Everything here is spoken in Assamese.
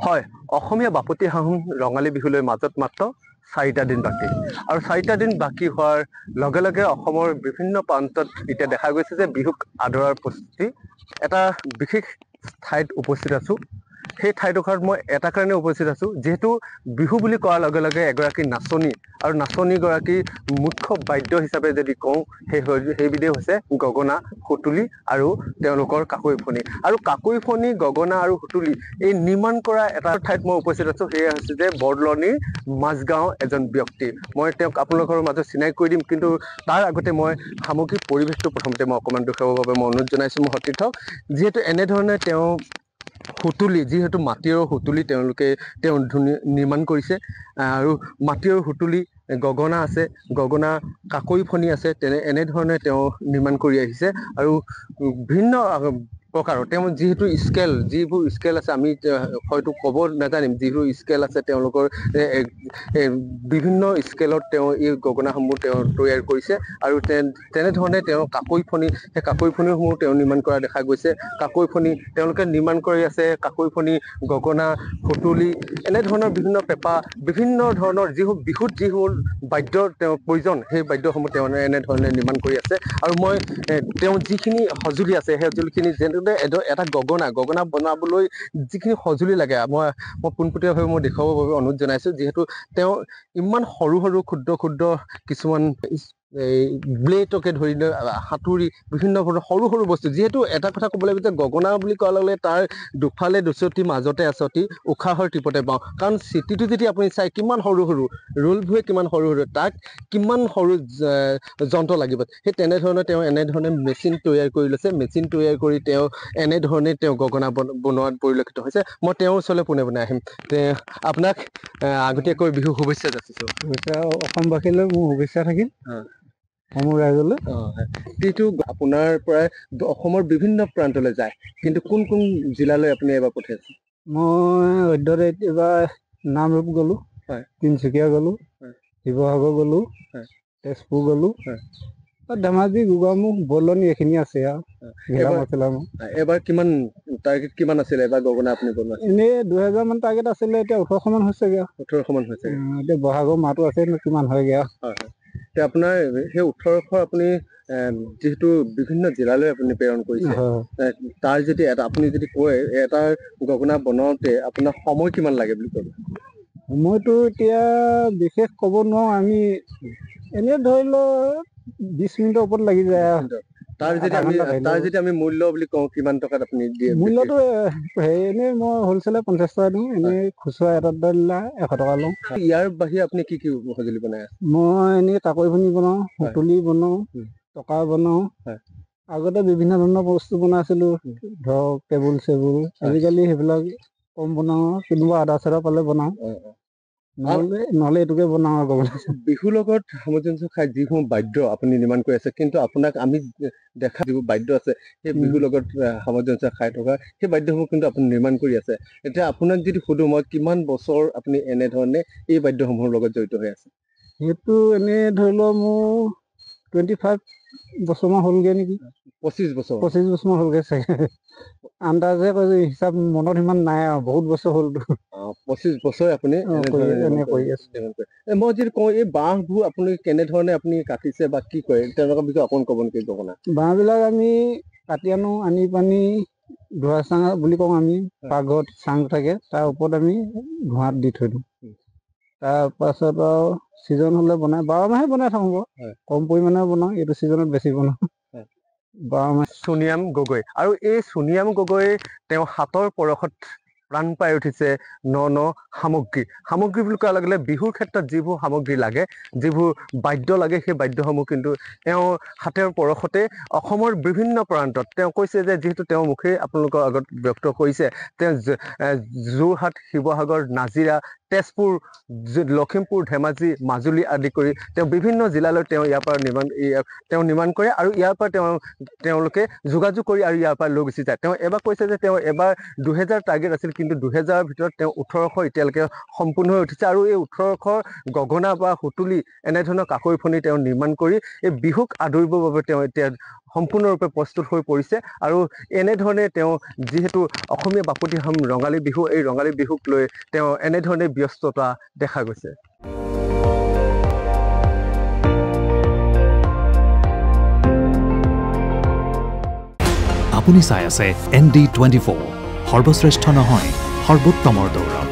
হয়, অসমীয়া বাপতি সাহোন ৰঙালী বিহুলৈ মাজত মাত্ৰ 4টা দিন বাকী আৰু 4টা দিন বাকী হোৱাৰ লগে লগে অসমৰ বিভিন্ন প্ৰান্তত এতিয়া দেখা গৈছে যে বিহুক আদৰাৰ প্ৰস্তুতি এটা বিশেষ ঠাইত উপস্থিত আছো। সেই ঠাইডোখৰত মই এটা কাৰণে উপস্থিত আছো, যিহেতু বিহু বুলি কোৱাৰ লগে লগে এগৰাকী নাচনী আৰু নাচনীগৰাকী মুখ্য বাদ্য হিচাপে যদি কওঁ সেইবিধেই হৈছে গগনা, সুতুলি আৰু তেওঁলোকৰ কাকৈফণি। আৰু কাকৈফণি, গগনা আৰু সুতুলি এই নিৰ্মাণ কৰা এটা ঠাইত মই উপস্থিত আছো, সেয়া হৈছে যে বৰদলনিৰ মাজগাঁও এজন ব্যক্তি। মই তেওঁক আপোনালোকৰ মাজত চিনাকি কৰি দিম, কিন্তু তাৰ আগতে মই সামগ্ৰিক পৰিৱেশটো প্ৰথমতে মই অকণমান দেখুৱাবৰ বাবে মই অনুৰোধ জনাইছো মোৰ সতীৰ্থক। যিহেতু এনেধৰণে তেওঁ সুতুলি, যিহেতু মাটিৰ সুতুলি তেওঁ নিৰ্মাণ কৰিছে আৰু মাটিৰ সুতুলি, গগনা আছে, গগনা কাকৈফণি আছে, এনেধৰণে তেওঁ নিৰ্মাণ কৰি আহিছে। আৰু ভিন্ন প্ৰকাৰৰ তেওঁ যিবোৰ স্কেল আছে আমি হয়তো ক'ব নাজানিম, যিবোৰ স্কেল আছে তেওঁলোকৰ বিভিন্ন স্কেলত তেওঁ এই গগনাসমূহ তেওঁ তৈয়াৰ কৰিছে। আৰু তেনেধৰণে তেওঁ কাকৈফণি, সেই কাকৈফণিসমূহ তেওঁ নিৰ্মাণ কৰা দেখা গৈছে। কাকৈফণি তেওঁলোকে নিৰ্মাণ কৰি আছে, কাকৈফণি, গগনা, সুতুলি, এনেধৰণৰ বিভিন্ন পেঁপা, বিভিন্ন ধৰণৰ বিহুত যিবোৰ বাদ্যৰ তেওঁৰ প্ৰয়োজন সেই বাদ্যসমূহ তেওঁ এনেধৰণে নিৰ্মাণ কৰি আছে। আৰু মই তেওঁ যিখিনি সঁজুলি আছে সেই সঁজুলিখিনি যেনেদৰে এটা গগনা বনাবলৈ যিখিনি সঁজুলি লাগে মই পোনপটীয়াভাৱে মই দেখুৱাবৰ বাবে অনুৰোধ জনাইছো। যিহেতু তেওঁ ইমান সৰু সৰু ক্ষুদ্ৰ কিছুমান এই ব্লেডকে ধৰি লৈ হাতুৰি, বিভিন্ন ধৰণৰ সৰু সৰু বস্তু, যিহেতু এটা কথা ক'বলৈ গ'লে গগনা বুলি কোৱাৰ লগে লগে তাৰ দুফালে দুচটি মাজতে আচতি উশাহৰ টিপতে পাওঁ। কাৰণ চিটিটো যদি আপুনি চাই কিমান সৰু সৰু ৰোলবোৰে, কিমান সৰু সৰু, তাক কিমান সৰু যন্ত্ৰ লাগিব। সেই তেনেধৰণে তেওঁ এনেধৰণে মেচিন তৈয়াৰ কৰি লৈছে। মেচিন তৈয়াৰ কৰি তেওঁ এনেধৰণে তেওঁ গগনা বনোৱাত পৰিলক্ষিত হৈছে। মই তেওঁৰ ওচৰলৈ পোনে পোনে আহিম। আপোনাক আগতীয়াকৈ বিহু শুভেচ্ছা যাচিছো। অসমবাসীলৈ মোৰ শুভেচ্ছা থাকিল, সমূহ ৰাইজলৈ। যিটো আপোনাৰ পৰাই অসমৰ বিভিন্ন প্ৰান্তলৈ যায়, কিন্তু কোন কোন জিলালৈ আপুনি এবাৰ পঠিয়াইছে? মই সদ্যহতে এইবাৰ নামৰূপ গ'লো, তিনিচুকীয়া গ'লো, শিৱসাগৰ গ'লো, তেজপুৰ গ'লো, ধেমাজি, গোগামুখ, বৰদলনি এইখিনি আছে আৰু এবাৰ কিমান টাৰ্গেট কিমান আছিলে এবাৰ গগনা আপুনি বনোৱা? এনেই 2000 মান টাৰ্গেট আছিলে, এতিয়া 1800 মান হৈছেগে। 1800 মান হৈছে। এতিয়া বহাগৰ মাহটো আছে, কিমান হয়গে আৰু। এতিয়া আপোনাৰ সেই 1800 আপুনি যিহেতু বিভিন্ন জিলালৈ আপুনি প্ৰেৰণ কৰিছে, তাৰ যদি আপুনি যদি কয় এটা গগনা বনাওতে আপোনাৰ সময় কিমান লাগে বুলি কয়? সময়টো এতিয়া বিশেষ ক'ব নোৱাৰো, আমি এনে ধৰি লও 20 মিনিটৰ ওপৰত লাগি যায় আৰু। তাৰ যদি আমি মূল্য বুলি কওঁ, কিমান টকাত আপুনি দিয়ে? মূল্যটো এনেই মই হ'লচেলত 50 টকা দিওঁ, এনেই খুচুৰা এটাত দিলে 100 টকা লওঁ। ইয়াৰ বাহিৰে আপুনি কি কি সঁজুলি বনাই আছে? মই এনেই কাকৈফণি বনাও, সুতুলি বনাও, টকা বনাও। আগতে বিভিন্ন ধৰণৰ বস্তু বনাইছিলো, ধৰক টেবুল চেবুল। আজিকালি সেইবিলাক কম বনাও, কোনোবা আদা চাদা পালে বনাও, নহলে এইটোকে বনাও আৰু। বিহুৰ লগত সামঞ্জস্য খাই যিসমূহ বাদ্য আপুনি নিৰ্মাণ কৰি আছে, কিন্তু আপোনাক আমি দেখা যিবোৰ বাদ্য আছে সেই বিহুৰ লগত সামঞ্জস্য খাই থকা সেই বাদ্যসমূহ কিন্তু আপুনি নিৰ্মাণ কৰি আছে। এতিয়া আপোনাক যদি সুধো মই, কিমান বছৰ আপুনি এনেধৰণে এই বাদ্যসমূহৰ লগত জড়িত হৈ আছে? সেইটো এনেই ধৰি লওক মোৰ 25 বছৰমান হ'লগে নেকি। 25 বছৰ মান হ'লগে চাগে, আন্দাজে কৈছো, হিচাপ মনত ইমান নাই আৰু, বহুত বছৰ হ'লতো। 25 বছৰ আপুনি এনে কৰি আছে। মই যদি কওঁ এই বাঁহবোৰ আপুনি কেনেধৰণে আপুনি কাটিছে বা কি কৰে তেওঁলোকৰ বিষয়ে অকণ ক'ব নেকি? গগনা বাঁহবিলাক আমি কাটি আনি পানি ধোঁৱা চাং বুলি কওঁ আমি, পাকঘৰত চাং থাকে, তাৰ ওপৰত আমি ধোঁৱাত দি থৈ দিওঁ। তাৰ পাছত আৰু ছিজন হলে বনাই, 12 মাহে বনাই থাকো, কম পৰিমাণে বনাও, এইটো ছিজনত বেছি বনাও। সোণিয়াম গগৈ, আৰু এই সোণিয়াম গগৈ তেওঁ হাতৰ পৰশত প্ৰাণ পাই উঠিছে ন সামগ্ৰী বুলি কোৱাৰ লগে লগে বিহুৰ ক্ষেত্ৰত যিবোৰ সামগ্ৰী লাগে, যিবোৰ বাদ্য লাগে, সেই বাদ্যসমূহ কিন্তু তেওঁ হাতেৰ পৰশতে অসমৰ বিভিন্ন প্ৰান্তত তেওঁ কৈছে যে যিহেতু তেওঁ মুখেই আপোনালোকৰ আগত ব্যক্ত কৰিছে, তেওঁ যোৰহাট, শিৱসাগৰ, নাজিৰা, তেজপুৰ, লখিমপুৰ, ধেমাজি, মাজুলী আদি কৰি তেওঁ বিভিন্ন জিলালৈ তেওঁ ইয়াৰ পৰা নিৰ্মাণ কৰে আৰু ইয়াৰ পৰা তেওঁলোকে যোগাযোগ কৰি আৰু ইয়াৰ পৰা লৈ গুচি যায়। তেওঁ এবাৰ কৈছে যে তেওঁ এবাৰ 2000 টাৰ্গেট আছিল, কিন্তু 2000ৰ ভিতৰত তেওঁ 1800 এতিয়ালৈকে সম্পূৰ্ণ হৈ উঠিছে আৰু এই 1800 গগনা বা সুতুলি এনেধৰণৰ কাকৈ ফণি তেওঁ নিৰ্মাণ কৰি এই বিহুক আদৰিবৰ বাবে তেওঁ এতিয়া সম্পূৰ্ণৰূপে প্ৰস্তুত হৈ পৰিছে। আৰু এনেধৰণে তেওঁ যিহেতু অসমীয়া বাপতিসাহোন ৰঙালী বিহু, এই ৰঙালী বিহুক লৈ তেওঁ এনেধৰণে ব্যস্ততা দেখা গৈছে। আপুনি চাই আছে ND24, সৰ্বশ্ৰেষ্ঠ নহয়, সৰ্বোত্তমৰ দৌৰ।